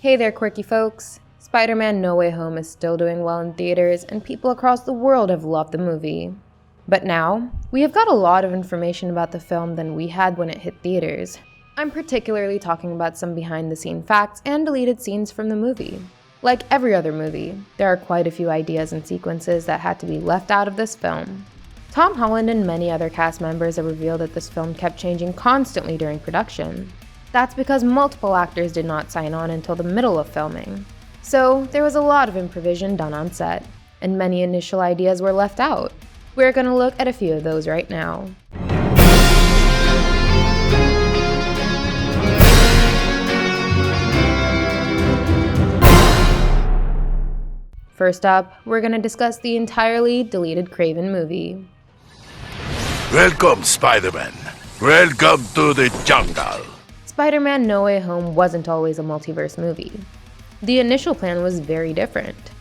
Hey there, quirky folks. Spider-Man No Way Home is still doing well in theaters, and people across the world have loved the movie. But now, we have got a lot of information about the film than we had when it hit theaters. I'm particularly talking about some behind-the-scene facts and deleted scenes from the movie. Like every other movie, there are quite a few ideas and sequences that had to be left out of this film. Tom Holland and many other cast members have revealed that this film kept changing constantly during production. That's because multiple actors did not sign on until the middle of filming. So there was a lot of improvisation done on set, and many initial ideas were left out. We're going to look at a few of those right now. First up, we're going to discuss the entirely deleted KRAVEN movie. Welcome, Spider-Man. Welcome to the jungle. Spider-Man No Way Home wasn't always a multiverse movie. The initial plan was very different.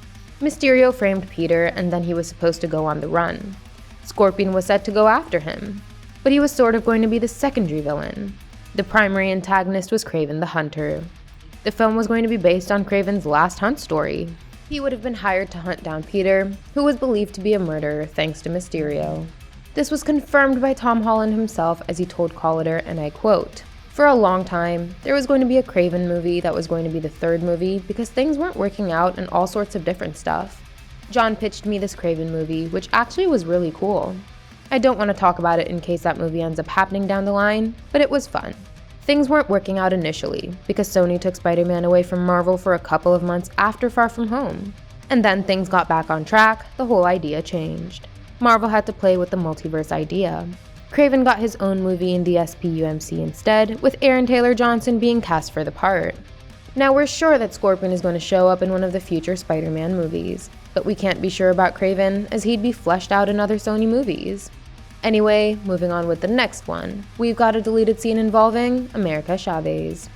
Mysterio framed Peter, and then he was supposed to go on the run. Scorpion was set to go after him, but he was sort of going to be the secondary villain. The primary antagonist was KRAVEN the Hunter. The film was going to be based on KRAVEN's last hunt story. He would have been hired to hunt down Peter, who was believed to be a murderer thanks to Mysterio. This was confirmed by Tom Holland himself as he told Collider, and I quote, "For a long time, there was going to be a KRAVEN movie that was going to be the third movie because things weren't working out and all sorts of different stuff. John pitched me this KRAVEN movie, which actually was really cool. I don't want to talk about it in case that movie ends up happening down the line, but it was fun. Things weren't working out initially because Sony took Spider-Man away from Marvel for a couple of months after Far From Home. And then things got back on track, the whole idea changed. Marvel had to play with the multiverse idea. KRAVEN got his own movie in the SPUMC instead, with Aaron Taylor Johnson being cast for the part. Now we're sure that Scorpion is going to show up in one of the future Spider-Man movies, but we can't be sure about KRAVEN as he'd be fleshed out in other Sony movies. Anyway, moving on with the next one, we've got a deleted scene involving America Chavez.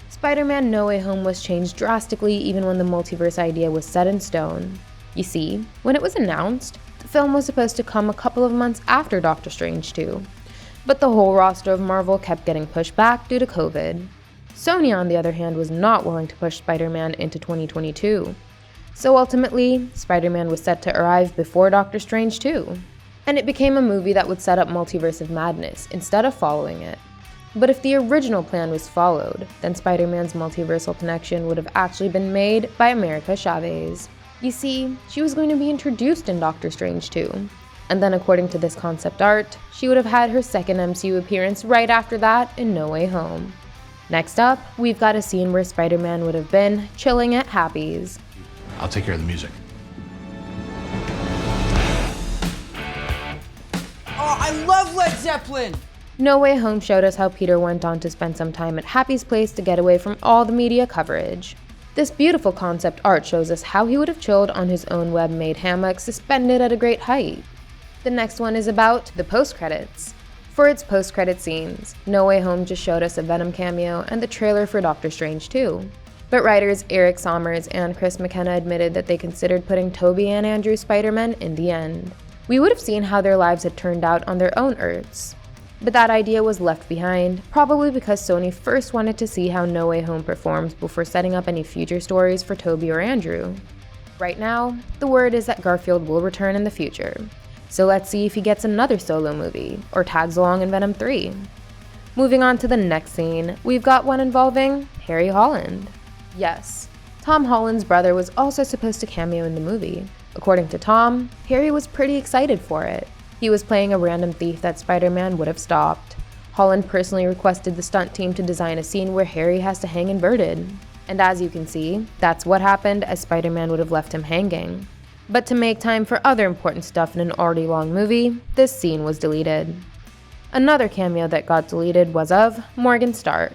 Spider-Man No Way Home was changed drastically even when the multiverse idea was set in stone. You see, when it was announced, the film was supposed to come a couple of months after Doctor Strange 2, but the whole roster of Marvel kept getting pushed back due to COVID. Sony, on the other hand, was not willing to push Spider-Man into 2022. So ultimately, Spider-Man was set to arrive before Doctor Strange 2, and it became a movie that would set up Multiverse of Madness instead of following it. But if the original plan was followed, then Spider-Man's multiversal connection would have actually been made by America Chavez. You see, she was going to be introduced in Doctor Strange 2, and then according to this concept art, she would have had her second MCU appearance right after that in No Way Home. Next up, we've got a scene where Spider-Man would have been chilling at Happy's. I'll take care of the music. Oh, I love Led Zeppelin! No Way Home showed us how Peter went on to spend some time at Happy's place to get away from all the media coverage. This beautiful concept art shows us how he would have chilled on his own web-made hammock suspended at a great height. The next one is about the post-credits. For its post-credit scenes, No Way Home just showed us a Venom cameo and the trailer for Doctor Strange 2. But writers Eric Sommers and Chris McKenna admitted that they considered putting Tobey and Andrew's Spider-Man in the end. We would have seen how their lives had turned out on their own Earths. But that idea was left behind, probably because Sony first wanted to see how No Way Home performs before setting up any future stories for Tobey or Andrew. Right now, the word is that Garfield will return in the future, so let's see if he gets another solo movie, or tags along in Venom 3. Moving on to the next scene, we've got one involving Harry Holland. Yes, Tom Holland's brother was also supposed to cameo in the movie. According to Tom, Harry was pretty excited for it. He was playing a random thief that Spider-Man would have stopped. Holland personally requested the stunt team to design a scene where Harry has to hang inverted. And as you can see, that's what happened, as Spider-Man would have left him hanging. But to make time for other important stuff in an already long movie, this scene was deleted. Another cameo that got deleted was of Morgan Stark.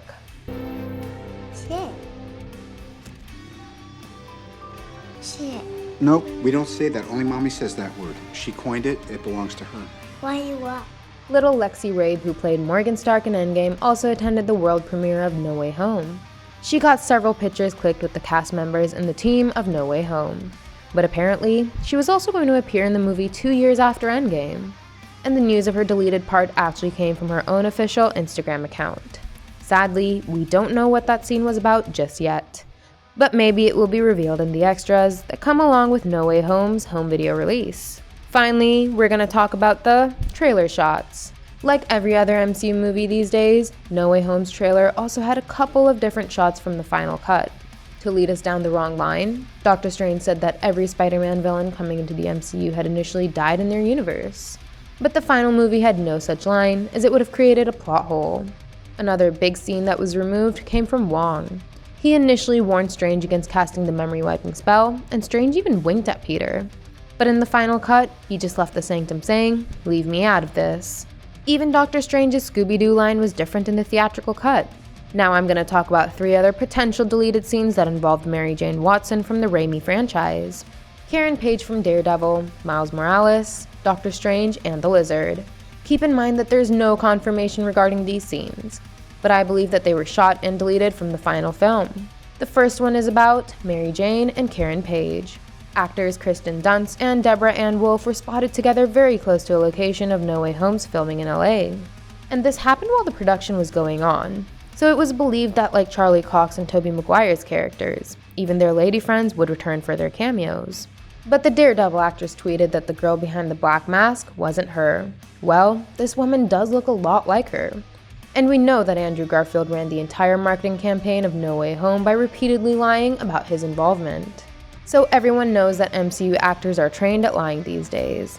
Shit. Nope, we don't say that. Only Mommy says that word. She coined it. It belongs to her. Why you up? Little Lexi Rabe, who played Morgan Stark in Endgame, also attended the world premiere of No Way Home. She got several pictures clicked with the cast members and the team of No Way Home. But apparently, she was also going to appear in the movie 2 years after Endgame. And the news of her deleted part actually came from her own official Instagram account. Sadly, we don't know what that scene was about just yet. But maybe it will be revealed in the extras that come along with No Way Home's home video release. Finally, we're gonna talk about the trailer shots. Like every other MCU movie these days, No Way Home's trailer also had a couple of different shots from the final cut. To lead us down the wrong line, Doctor Strange said that every Spider-Man villain coming into the MCU had initially died in their universe. But the final movie had no such line, as it would have created a plot hole. Another big scene that was removed came from Wong. He initially warned Strange against casting the memory-wiping spell, and Strange even winked at Peter. But in the final cut, he just left the sanctum saying, "Leave me out of this." Even Doctor Strange's Scooby-Doo line was different in the theatrical cut. Now I'm going to talk about 3 other potential deleted scenes that involved Mary Jane Watson from the Raimi franchise. Karen Page from Daredevil, Miles Morales, Doctor Strange, and the Lizard. Keep in mind that there's no confirmation regarding these scenes, but I believe that they were shot and deleted from the final film. The first one is about Mary Jane and Karen Page. Actors Kristen Dunst and Deborah Ann Wolfe were spotted together very close to a location of No Way Home's filming in LA. And this happened while the production was going on. So it was believed that, like Charlie Cox and Tobey Maguire's characters, even their lady friends would return for their cameos. But the Daredevil actress tweeted that the girl behind the black mask wasn't her. Well, this woman does look a lot like her. And we know that Andrew Garfield ran the entire marketing campaign of No Way Home by repeatedly lying about his involvement. So everyone knows that MCU actors are trained at lying these days.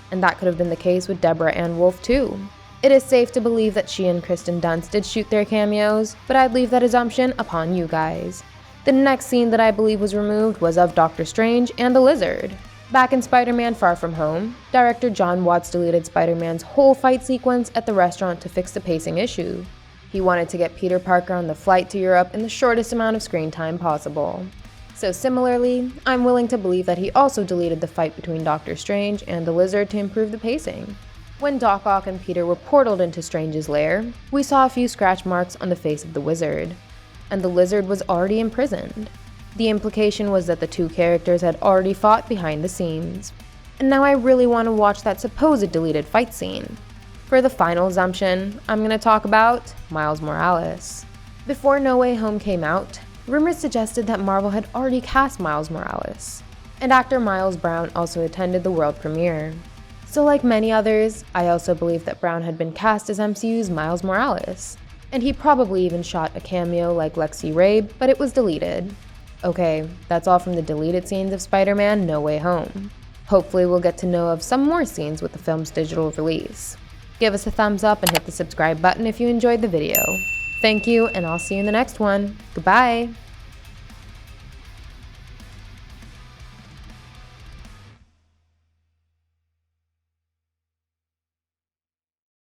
And that could have been the case with Deborah Ann Wolfe too. It is safe to believe that she and Kristen Dunst did shoot their cameos, but I'd leave that assumption upon you guys. The next scene that I believe was removed was of Doctor Strange and the Lizard. Back in Spider-Man Far From Home, director John Watts deleted Spider-Man's whole fight sequence at the restaurant to fix the pacing issue. He wanted to get Peter Parker on the flight to Europe in the shortest amount of screen time possible. So similarly, I'm willing to believe that he also deleted the fight between Doctor Strange and the Lizard to improve the pacing. When Doc Ock and Peter were portaled into Strange's lair, we saw a few scratch marks on the face of the Wizard, and the Lizard was already imprisoned. The implication was that the two characters had already fought behind the scenes. And now I really want to watch that supposed deleted fight scene. For the final assumption, I'm going to talk about Miles Morales. Before No Way Home came out, rumors suggested that Marvel had already cast Miles Morales, and actor Miles Brown also attended the world premiere. So like many others, I also believe that Brown had been cast as MCU's Miles Morales, and he probably even shot a cameo like Lexi Rabe, but it was deleted. Okay, that's all from the deleted scenes of Spider-Man No Way Home. Hopefully we'll get to know of some more scenes with the film's digital release. Give us a thumbs up and hit the subscribe button if you enjoyed the video. Thank you, and I'll see you in the next one. Goodbye!